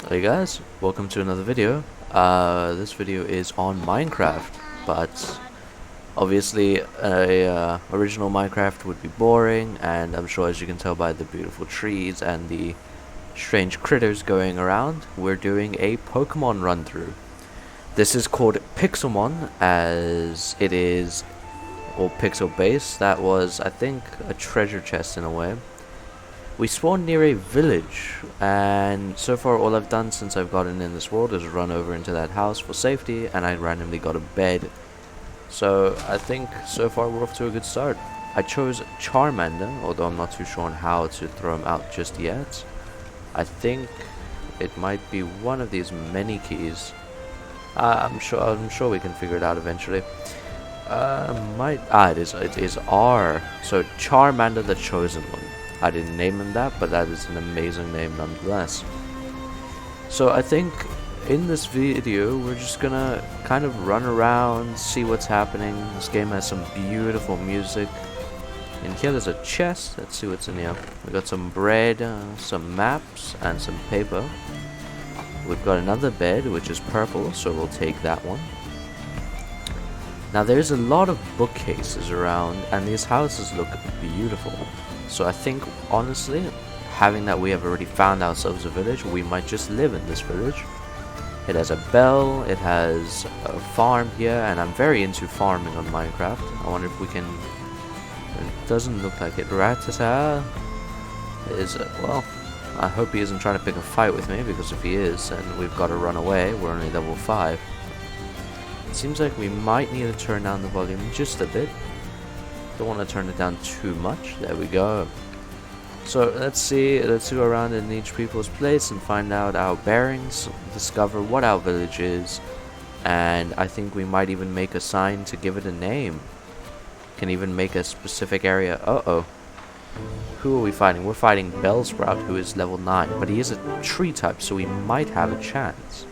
Hey guys, welcome to another video. This video is on Minecraft, but obviously a original Minecraft would be boring, and I'm sure as you can tell by the beautiful trees and the strange critters going around, we're doing a Pokemon run through. This is called Pixelmon, as it is all pixel based. That was, I think, a treasure chest in a way. We spawned near a village, and so far all I've done since I've gotten in this world is run over into that house for safety, and I randomly got a bed. So I think so far we're off to a good start. I chose Charmander, although I'm not too sure on how to throw him out just yet. I think it might be one of these many keys. I'm sure we can figure it out eventually. It is R. So Charmander the Chosen One. I didn't name him that, but that is an amazing name nonetheless. So I think in this video we're just gonna kind of run around, see what's happening. This game has some beautiful music. In here there's a chest. Let's see what's in here. We got some bread, some maps, and some paper. We've got another bed which is purple, so we'll take that one. Now there's a lot of bookcases around, and these houses look beautiful. So I think, honestly, having that we have already found ourselves a village, we might just live in this village. It has a bell, it has a farm here, and I'm very into farming on Minecraft. I wonder if we can... It doesn't look like it. Ratata is... well, I hope he isn't trying to pick a fight with me, because if he is, and we've got to run away, we're only level 5. It seems like we might need to turn down the volume just a bit. Don't want to turn it down too much. There we go. So let's go around in each people's place and find out our bearings, discover what our village is, and I think we might even make a sign to give it a name. Can even make a specific area. Uh-oh. Who are we fighting? We're fighting Bellsprout, who is level 9, but he is a tree type, so we might have a chance.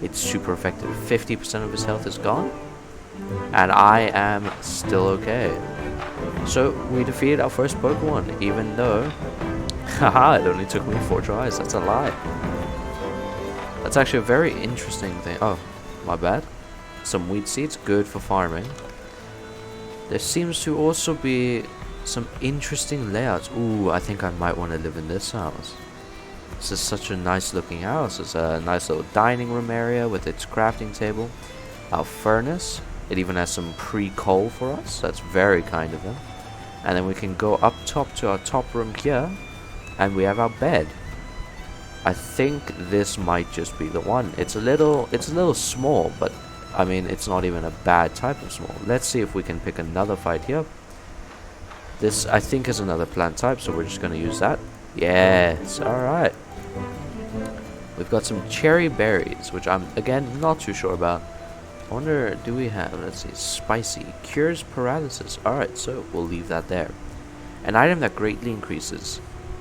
It's super effective. 50% of his health is gone. And I am still okay. So we defeated our first Pokemon, even though haha, it only took me 4 tries. That's a lie. That's actually a very interesting thing. Oh, my bad. Some wheat seeds, good for farming. There seems to also be some interesting layouts. Ooh, I think I might want to live in this house. This is such a nice looking house. It's a nice little dining room area with its crafting table. Our furnace. It even has some pre-coal for us. That's very kind of them. And then we can go up top to our top room here, and we have our bed. I think this might just be the one. It's a little small, but I mean it's not even a bad type of small. Let's see if we can pick another fight here. This I think is another plant type, so we're just gonna use that. Yes, alright. We've got some cherry berries, which I'm again not too sure about. I wonder, do we have, let's see, spicy, cures paralysis. Alright, so we'll leave that there. An item that greatly increases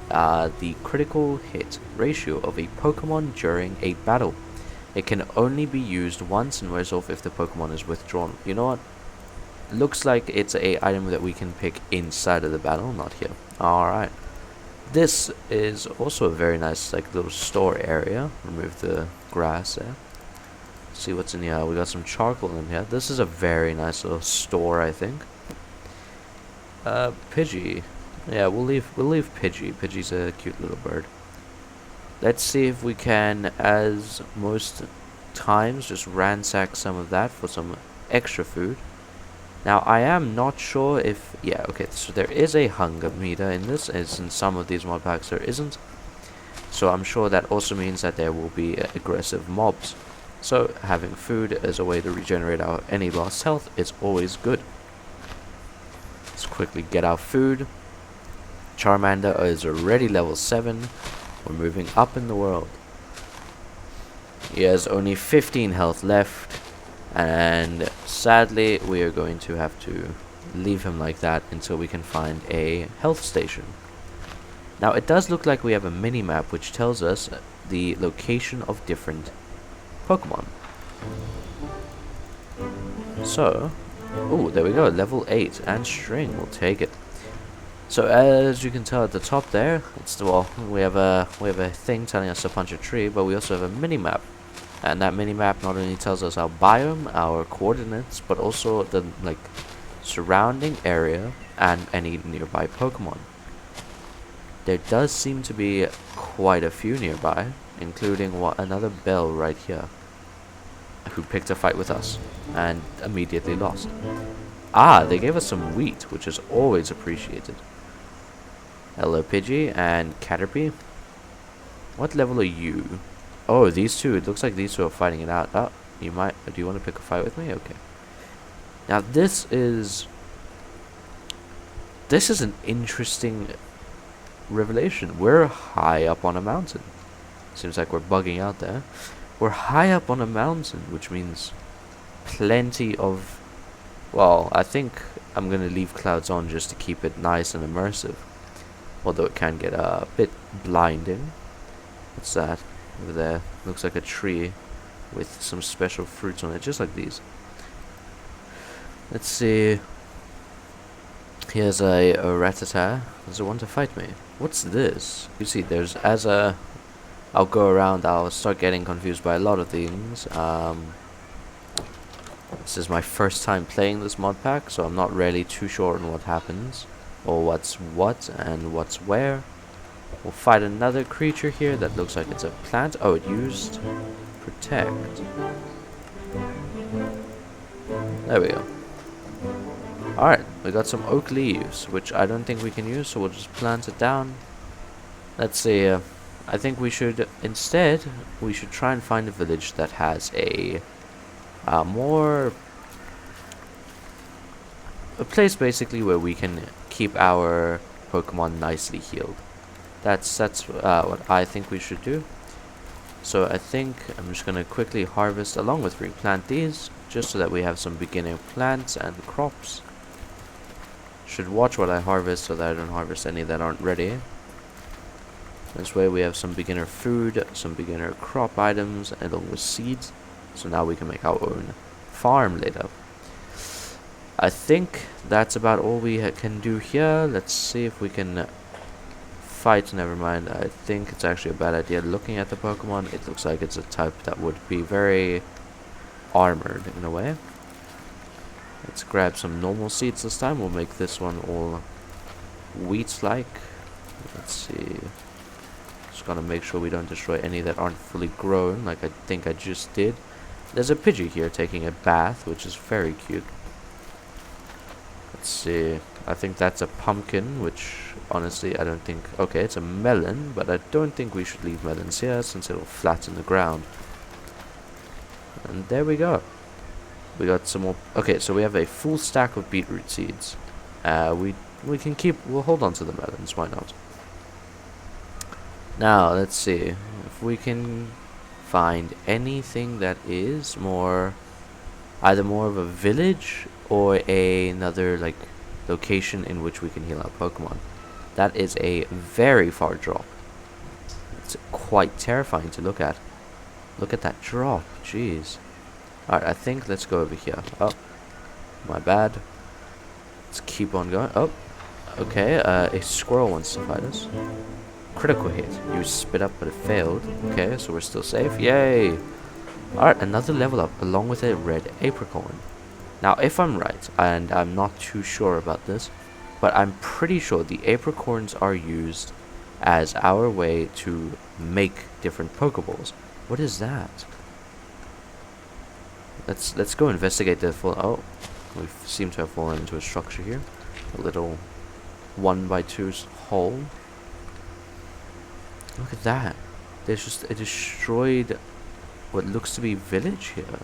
the critical hit ratio of a Pokemon during a battle. It can only be used once and wears off if the Pokemon is withdrawn. You know what? Looks like it's a item that we can pick inside of the battle, not here. Alright. This is also a very nice like little store area. Remove the grass there. See what's in here. We got some charcoal in here. This is a very nice little store, I think. Pidgey. Yeah, we'll leave Pidgey. Pidgey's a cute little bird. Let's see if we can, as most times, just ransack some of that for some extra food. Now, I am not sure if... yeah, okay, so there is a hunger meter in this, as in some of these mod packs there isn't. So I'm sure that also means that there will be aggressive mobs. So, having food as a way to regenerate our any lost health is always good. Let's quickly get our food. Charmander is already level 7. We're moving up in the world. He has only 15 health left. And sadly, we are going to have to leave him like that until we can find a health station. Now, it does look like we have a mini-map which tells us the location of different Pokemon. So, oh, there we go, level 8 and string, we'll take it. So as you can tell at the top there, well, we have a thing telling us to punch a tree, but we also have a mini map, and that mini map not only tells us our biome, our coordinates, but also the surrounding area and any nearby Pokemon. There does seem to be quite a few nearby, including another Bell right here, who picked a fight with us and immediately lost. Ah, they gave us some wheat, which is always appreciated. Hello, Pidgey and Caterpie. What level are you? Oh, these two. It looks like these two are fighting it out. Oh, you might. Do you want to pick a fight with me? Okay. Now this is an interesting revelation. We're high up on a mountain. Seems like we're bugging out there. We're high up on a mountain, which means plenty of. Well, I think I'm gonna leave clouds on just to keep it nice and immersive. Although it can get a bit blinding. What's that over there? Looks like a tree with some special fruits on it, just like these. Let's see. Here's a Rattata. Does it want to fight me? What's this? You see, there's I'll go around. I'll start getting confused by a lot of things. This is my first time playing this mod pack, so I'm not really too sure on what happens. Or what's what and what's where. We'll fight another creature here that looks like it's a plant. Oh, it used protect. There we go. Alright, we got some oak leaves, which I don't think we can use, so we'll just plant it down. Let's see, I think we should try and find a village that has a place basically where we can keep our Pokemon nicely healed. That's what I think we should do. So I think I'm just gonna quickly harvest along with replant these, just so that we have some beginner plants and crops. Should watch what I harvest so that I don't harvest any that aren't ready. This way we have some beginner food, some beginner crop items, along with seeds. So now we can make our own farm later. I think that's about all we can do here. Let's see if we can fight. Never mind. I think it's actually a bad idea. Looking at the Pokemon, it looks like it's a type that would be very armored in a way. Let's grab some normal seeds this time. We'll make this one all wheat-like. Let's see. Just gotta make sure we don't destroy any that aren't fully grown, like I think I just did. There's a Pidgey here taking a bath, which is very cute. Let's see. I think that's a pumpkin, which honestly I don't think. Okay, it's a melon, but I don't think we should leave melons here since it'll flatten the ground. And there we go. We got some more. Okay, so we have a full stack of beetroot seeds. We can keep. We'll hold on to the melons. Why not? Now let's see if we can find anything that is either more of a village or another location in which we can heal our Pokemon. That is a very far drop. It's quite terrifying to look at. Look at that drop, jeez. Alright, I think let's go over here. Oh, my bad. Let's keep on going. Oh, okay, a squirrel wants to fight us. Critical hit. You spit up, but it failed. Okay, so we're still safe. Yay! Alright, another level up, along with a red apricorn. Now, if I'm right, and I'm not too sure about this, but I'm pretty sure the apricorns are used as our way to make different Pokeballs. What is that? Let's go investigate the full. Oh, we seem to have fallen into a structure here. A little 1x2 hole. Look at that. There's just a destroyed what looks to be village here.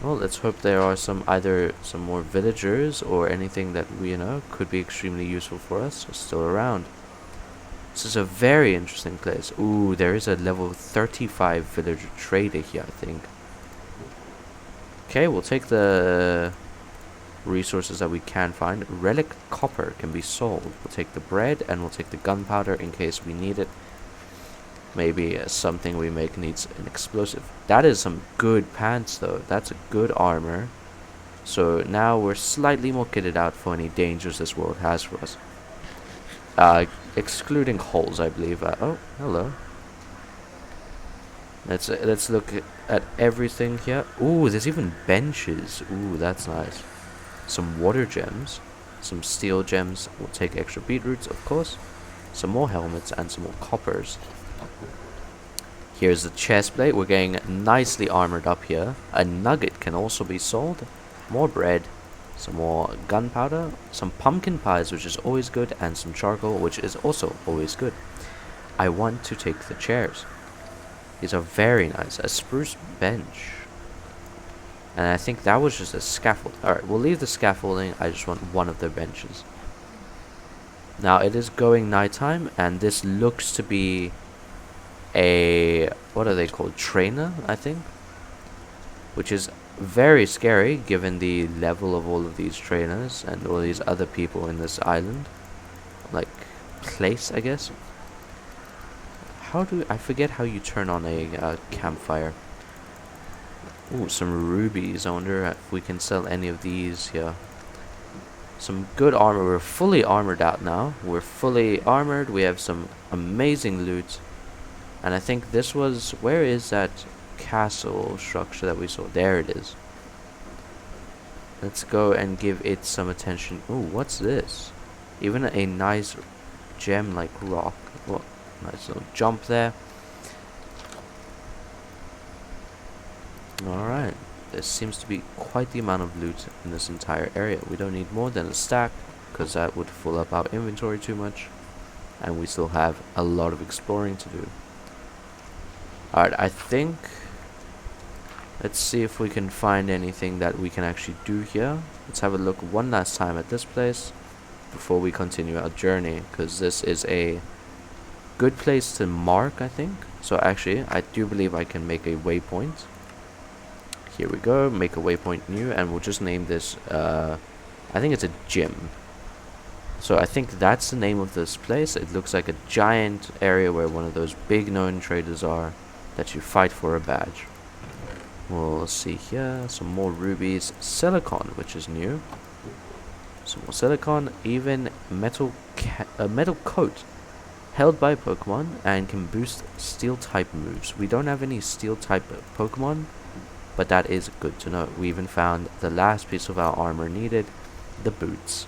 Well, let's hope there are either some more villagers or anything that we could be extremely useful for us still around. This is a very interesting place. Ooh, there is a level 35 villager trader here, I think. Okay, we'll take the resources that we can find. Relic copper can be sold. We'll take the bread and we'll take the gunpowder in case we need it. Maybe something we make needs an explosive. That is some good pants though. That's a good armor. So now we're slightly more kitted out for any dangers this world has for us. Excluding holes, I believe. Oh, hello. Let's look at everything here. Ooh, there's even benches. Ooh, that's nice. Some water gems, some steel gems. We'll take extra beetroots, of course. Some more helmets and some more coppers. Here's the chest plate. We're getting nicely armored up here. A nugget can also be sold. More bread, some more gunpowder, some pumpkin pies, which is always good, and some charcoal, which is also always good. I want to take the chairs. These are very nice. A spruce bench. And I think that was just a scaffold. Alright, we'll leave the scaffolding. I just want one of the benches. Now, it is going nighttime, and this looks to be a... what are they called? Trainer, I think? Which is very scary, given the level of all of these trainers and all these other people in this island. Like, place, I guess. How do... I forget how you turn on a campfire. Ooh, some rubies. I wonder if we can sell any of these here. Some good armor. We're fully armored out now. We're fully armored. We have some amazing loot. And I think this was... where is that castle structure that we saw? There it is. Let's go and give it some attention. Ooh, what's this? Even a nice gem like rock. Well, nice little jump there. Alright. There seems to be quite the amount of loot in this entire area. We don't need more than a stack, because that would fill up our inventory too much. And we still have a lot of exploring to do. Alright, I think... let's see if we can find anything that we can actually do here. Let's have a look one last time at this place before we continue our journey, because this is a good place to mark, I think. So actually, I do believe I can make a waypoint. Here we go, make a waypoint new, and we'll just name this, I think it's a gym. So I think that's the name of this place. It looks like a giant area where one of those big known traders are that you fight for a badge. We'll see here, some more rubies, silicon, which is new. Some more silicon, even metal coat held by Pokemon and can boost steel type moves. We don't have any steel type Pokemon, but that is good to know. We even found the last piece of our armor needed, the boots.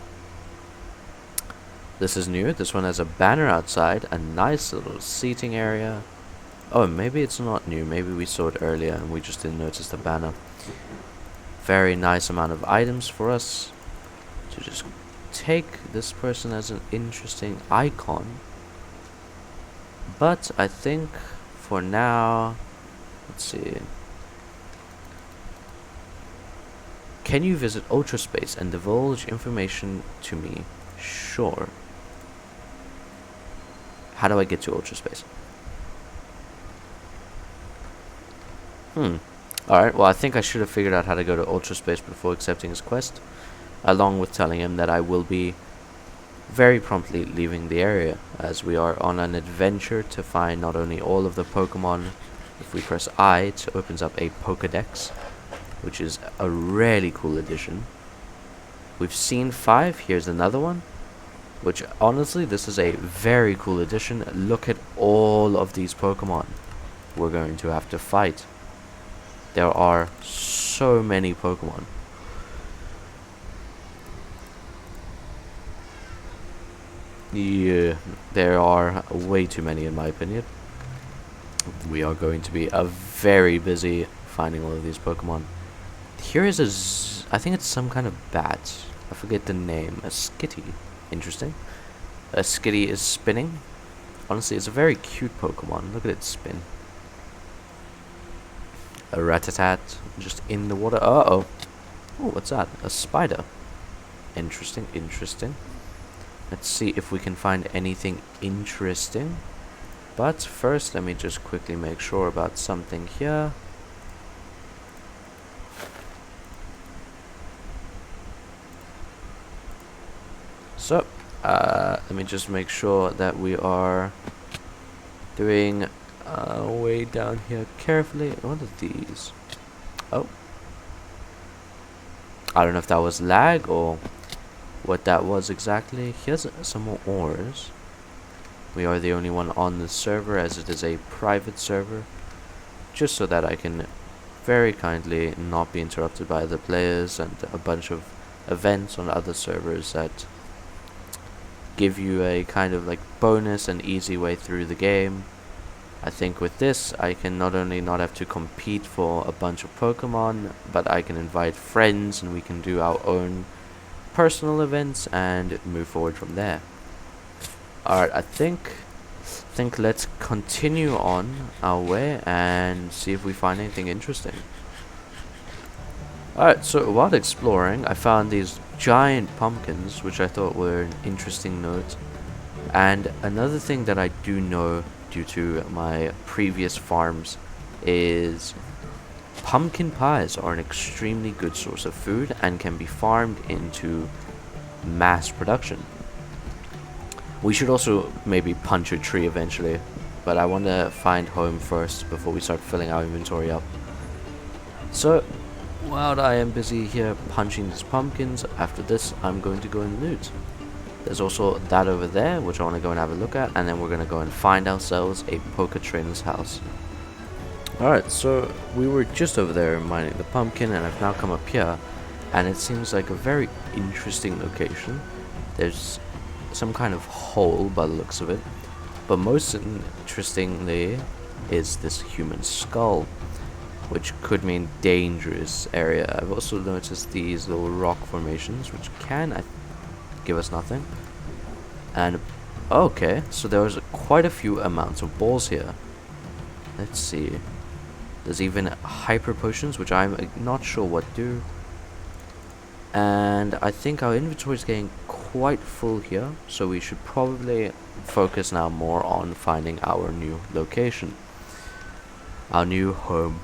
This is new. This one has a banner outside, a nice little seating area. Oh, maybe it's not new. Maybe we saw it earlier and we just didn't notice the banner. Very nice amount of items for us to just take. This person as an interesting icon. But I think for now, let's see. Can you visit Ultra Space and divulge information to me? Sure. How do I get to Ultra Space? Alright, well I think I should have figured out how to go to Ultra Space before accepting his quest, along with telling him that I will be very promptly leaving the area, as we are on an adventure to find not only all of the Pokemon. If we press I, it opens up a Pokedex, which is a really cool addition. We've seen 5, here's another one, which honestly, this is a very cool addition. Look at all of these Pokemon we're going to have to fight. There are so many Pokemon. Yeah, there are way too many in my opinion. We are going to be very busy finding all of these Pokemon. Here is I think it's some kind of bat. I forget the name. A Skitty. Interesting. A Skitty is spinning. Honestly, it's a very cute Pokemon. Look at it spin. A Rattata just in the water. Uh-oh. Oh, what's that? A spider. Interesting, interesting. Let's see if we can find anything interesting. But first, let me just quickly make sure about something here. So, let me just make sure that we are doing way down here carefully. What are these? Oh. I don't know if that was lag or what that was exactly. Here's some more ores. We are the only one on the server, as it is a private server, just so that I can very kindly not be interrupted by other players and a bunch of events on other servers that give you a kind of like bonus and easy way through the game. I think with this I can not only not have to compete for a bunch of Pokemon, but I can invite friends and we can do our own personal events and move forward from there. Alright, I think let's continue on our way and see if we find anything interesting. Alright, so while exploring, I found these giant pumpkins, which I thought were an interesting note. And another thing that I do know due to my previous farms is pumpkin pies are an extremely good source of food and can be farmed into mass production. We should also maybe punch a tree eventually, but I want to find home first before we start filling our inventory up. So while I am busy here punching these pumpkins, after this I'm going to go and loot. There's also that over there, which I want to go and have a look at, and then we're going to go and find ourselves a poker trainer's house. Alright, so we were just over there mining the pumpkin, and I've now come up here, and it seems like a very interesting location. There's some kind of hole by the looks of it, but most interestingly is this human skull, which could mean dangerous area. I've also noticed these little rock formations, which can give us nothing. And okay, so there was quite a few amounts of balls here. Let's see. There's even hyper potions, which I'm not sure what do. And I think our inventory is getting quite full here, so we should probably focus now more on finding our new location, our new home.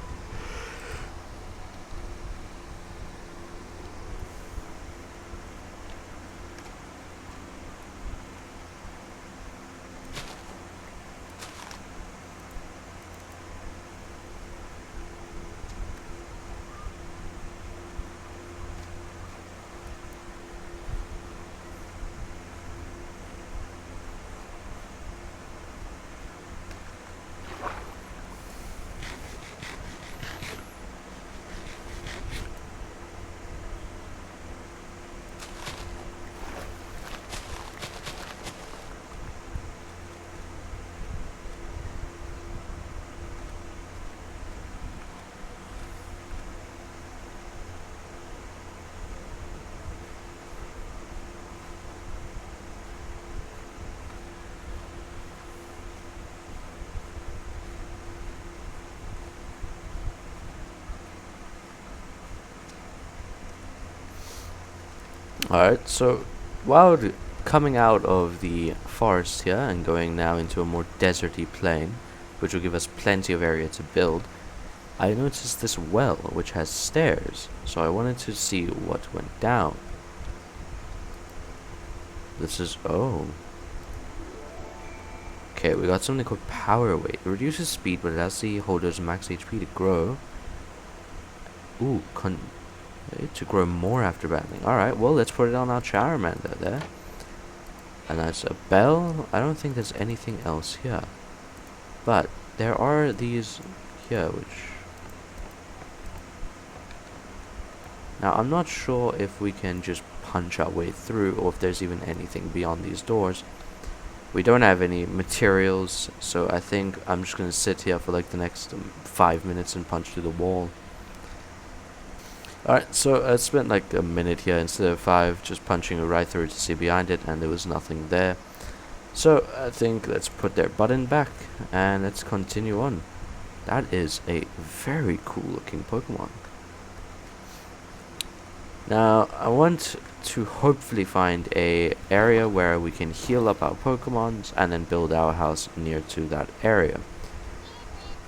Alright, so while coming out of the forest here and going now into a more deserty plain, which will give us plenty of area to build, I noticed this well which has stairs, so I wanted to see what went down. This is, oh. Okay, we got something called power weight. It reduces speed, but it has the holder's max HP to grow. Ooh, to grow more after battling. Alright, well, let's put it on our Charmander there. And that's a bell. I don't think there's anything else here. But there are these here, which... Now, I'm not sure if we can just punch our way through, or if there's even anything beyond these doors. We don't have any materials, so I think I'm just going to sit here for like the next 5 minutes and punch through the wall. Alright, so I spent like a minute here instead of 5, just punching right through to see behind it, and there was nothing there. So I think let's put their button back, and let's continue on. That is a very cool looking Pokemon. Now, I want to hopefully find a area where we can heal up our Pokemons, and then build our house near to that area.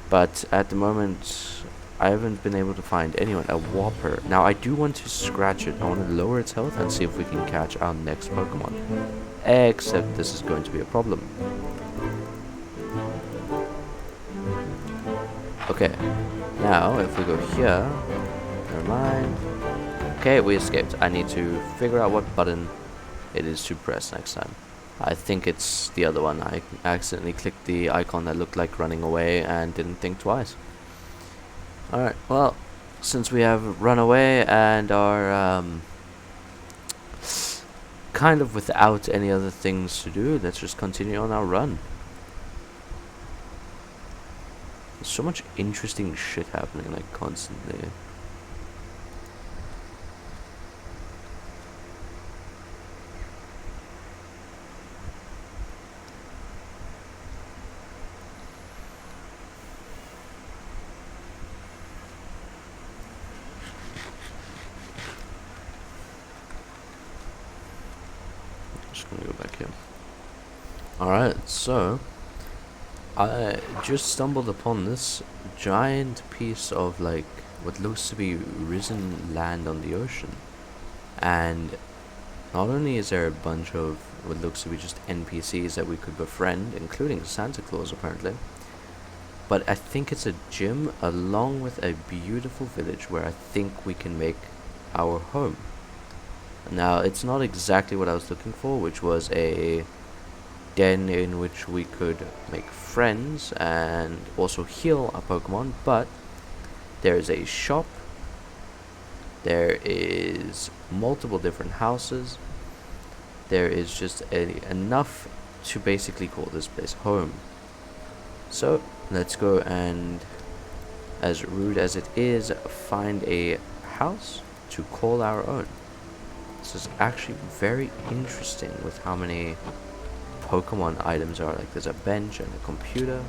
But at the moment, I haven't been able to find anyone. A Whopper. Now, I do want to scratch it. I want to lower its health and see if we can catch our next Pokemon. Except this is going to be a problem. Okay. Now, if we go here... Never mind. Okay, we escaped. I need to figure out what button it is to press next time. I think it's the other one. I accidentally clicked the icon that looked like running away and didn't think twice. Alright, well, since we have run away and are kind of without any other things to do, let's just continue on our run. There's so much interesting shit happening, like, constantly. Just gonna go back here. Alright, so I just stumbled upon this giant piece of, like, what looks to be risen land on the ocean. And not only is there a bunch of what looks to be just NPCs that we could befriend, including Santa Claus apparently, but I think it's a gym along with a beautiful village where I think we can make our home. Now, it's not exactly what I was looking for, which was a den in which we could make friends and also heal our Pokemon, but there is a shop, there is multiple different houses, there is just enough to basically call this place home. So let's go and, as rude as it is, find a house to call our own. This is actually very interesting with how many Pokemon items are. Like, there's a bench and a computer,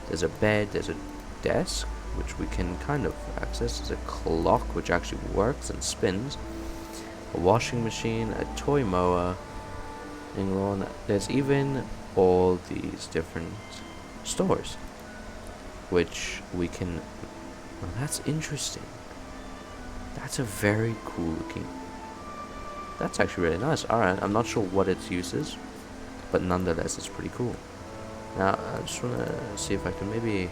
there's a bed, there's a desk which we can kind of access, there's a clock which actually works and spins, a washing machine, a toy mower, there's even all these different stores which we can, well, that's interesting. That's a very cool looking, that's actually really nice. Alright, I'm not sure what its use is, but nonetheless it's pretty cool. Now I just want to see if I can maybe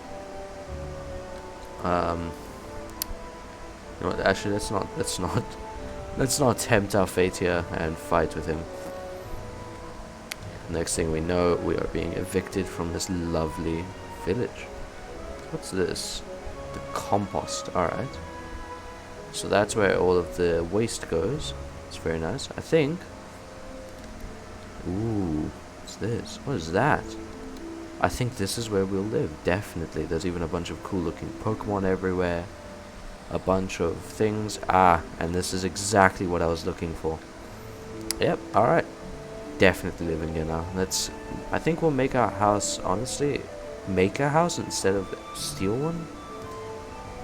you know what, actually let's not tempt our fate here and fight with him. Next thing we know, we are being evicted from this lovely village. What's this? The compost. Alright, so that's where all of the waste goes. It's very nice, I think. Ooh, what's this? What is that? I think this is where we'll live, definitely. There's even a bunch of cool looking Pokemon everywhere. A bunch of things. Ah, and this is exactly what I was looking for. Yep, alright. Definitely living here now. I think we'll make our house, honestly, make a house instead of steal one.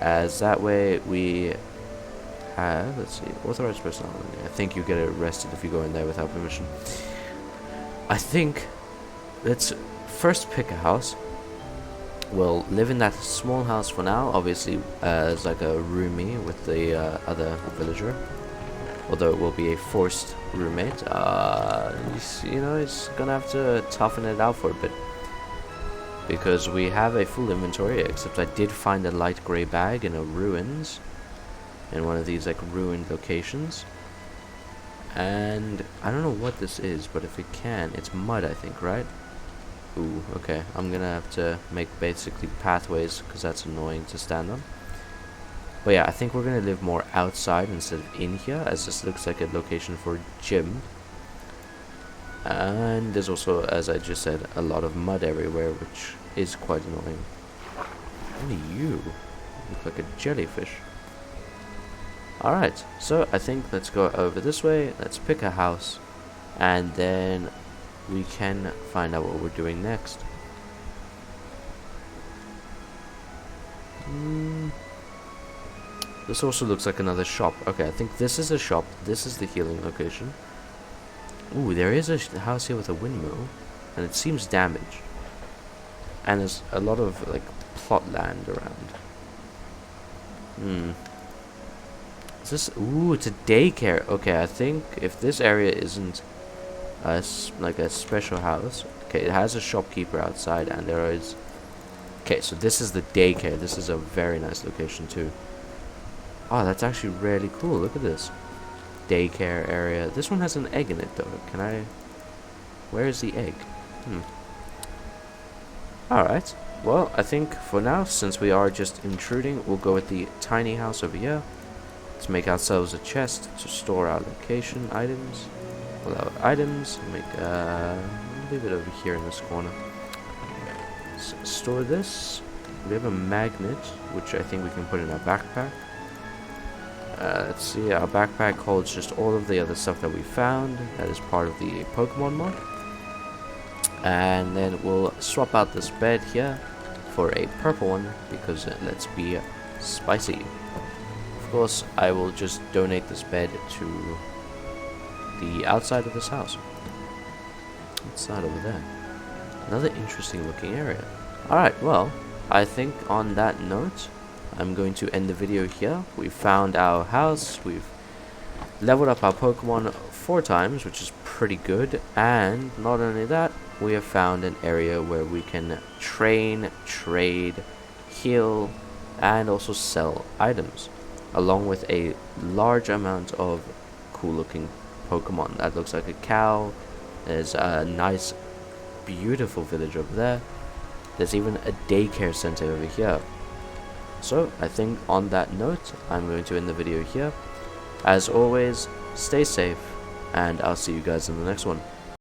As that way we have, let's see, authorized personnel. I think you get arrested if you go in there without permission. I think let's first pick a house. We'll live in that small house for now, obviously as like a roomie with the other villager, although it will be a forced roommate. You know, he's gonna have to toughen it out for a bit, because we have a full inventory, except I did find a light gray bag in a ruins, in one of these like ruined locations, and I don't know what this is, but if it can, it's mud, I think, right? Ooh, okay, I'm gonna have to make basically pathways because that's annoying to stand on. But yeah, I think we're gonna live more outside instead of in here, as this looks like a location for a gym. And there's also, as I just said, a lot of mud everywhere, which is quite annoying. What are you? You look like a jellyfish. Alright, so I think let's go over this way, let's pick a house, and then we can find out what we're doing next. This also looks like another shop. Okay, I think this is a shop, this is the healing location. Ooh, there is a house here with a windmill, and it seems damaged. And there's a lot of, like, plot land around. Is this... Ooh, it's a daycare. Okay, I think if this area isn't like a special house... Okay, it has a shopkeeper outside, and there is... Okay, so this is the daycare. This is a very nice location, too. Oh, that's actually really cool. Look at this. Daycare area. This one has an egg in it though. Can I... Where is the egg? Alright. Well, I think for now, since we are just intruding, we'll go with the tiny house over here. Let's make ourselves a chest to store our location items. All our items. Leave it over here in this corner. Store this. We have a magnet, which I think we can put in our backpack. Let's see, our backpack holds just all of the other stuff that we found. That is part of the Pokemon mod. And then we'll swap out this bed here for a purple one, because let's be spicy. Of course, I will just donate this bed to the outside of this house. What's that over there? Another interesting looking area. Alright, well, I think on that note, I'm going to end the video here. We found our house, we've leveled up our Pokemon 4 times, which is pretty good, and not only that, we have found an area where we can train, trade, heal, and also sell items, along with a large amount of cool looking Pokemon. That looks like a cow. There's a nice, beautiful village over there. There's even a daycare center over here. So, I think on that note, I'm going to end the video here. As always, stay safe, and I'll see you guys in the next one.